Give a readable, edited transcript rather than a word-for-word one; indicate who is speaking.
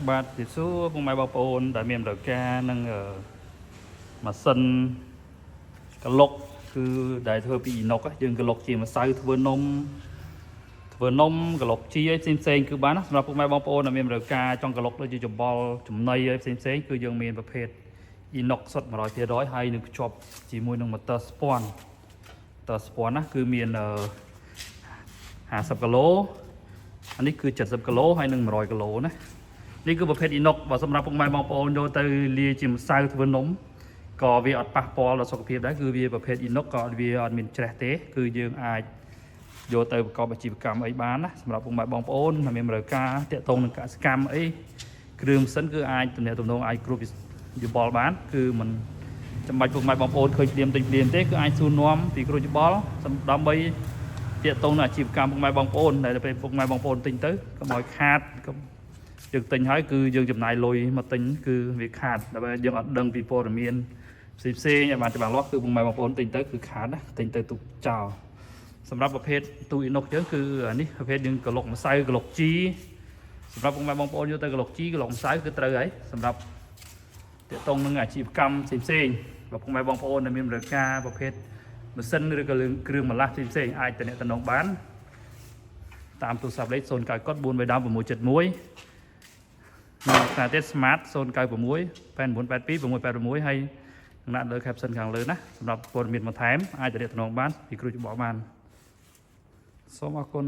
Speaker 1: បាទទីសួរពុកម៉ែបងប្អូនដែលមានតម្រូវការនឹងម៉ាស៊ីនកឡុកគឺដែលធ្វើពីអ៊ីណុកយើងកឡុកជាម្សៅធ្វើនំកឡុកជីអីផ្សេងគឺបានណាសម្រាប់ពុកម៉ែបងប្អូនដែលមានតម្រូវការចង់កឡុកដូចជាច្បល់ចំណីអីផ្សេងគឺយើងមានប្រភេទអ៊ីណុកសុទ្ធ 100% ហើយនឹងភ្ជាប់ជាមួយនឹងម៉ូទ័រស្ពាន់ណាគឺមាន50 គីឡូអានេះគឺ70 គីឡូហើយនឹង100 គីឡូណានេះគឺប្រភេទអ៊ីណុកបើសម្រាប់ពុកម៉ែបងប្អូនយកទៅលាយជាម្សៅធ្វើនំក៏វាអត់ប៉ះពាល់ដល់សុខភាពដែរគឺវាប្រភេទអ៊ីណុកក៏វាអត់មានច្រេះទេគឺយើងអាចយកទៅប្រកបអាជីវកម្មអីបានណាសម្រាប់ពុកម៉ែបងប្អូនដែលមានតម្រូវការតាក់ទងនឹងកសិកម្មអីគ្រឿងម៉ាស៊ីនគឺអាចទំនាក់ទំនងអាចគ្រប់យោបល់បានគឺមិនចាំបាច់ពុកម៉ែបងប្អូនឃើញព្រាមទិញព្រាមទេគឺអាចសួរនាំពីគ្រូយោបល់ដើម្បីតាក់ទងនឹងអាជីវកម្មពុកម៉ែបងប្អូនដែលពេលពុកម៉ែបងប្អូនទិញទៅកុំឲ្យខាតយើងទិញហើយគឺយើងចំណាយលុយមកទិញគឺវាខាតដើម្បីយើងអត់ដឹងពីព័ត៌មានផ្សេងឲ្យបានច្បាស់លាស់គឺពុកម៉ែបងប្អូនទិញទៅគឺខាតណាទិញទៅទុកចោលសម្រាប់ប្រភេទទូអ៊ីណុកយើងគឺនេះប្រភេទយើងកឡុកម្សៅកឡុកជីសម្រាប់ពុកម៉ែបងប្អូនយកទៅកឡុកជីកឡុកម្សៅគឺត្រូវហើយសម្រាប់តាក់ទងនឹងអាជីវកម្មផ្សេងបើពុកម៉ែបងប្អូនដែលមានតម្រូវការប្រភេទម៉ាស៊ីនឬក៏គ្រឿងបន្លាស់ផ្សេងអាចតំណតំណងបានតាមទូរស័ព្ទលេខ090 439 671ខ្សែទៀត Smart 096 8982 686ហើយដាក់លើ caption ខាងលើណាសម្រាប់ព័ត៌មានបន្ថែមអាចតំណងបានពីគ្រូច្បងបានសូមអរគុណ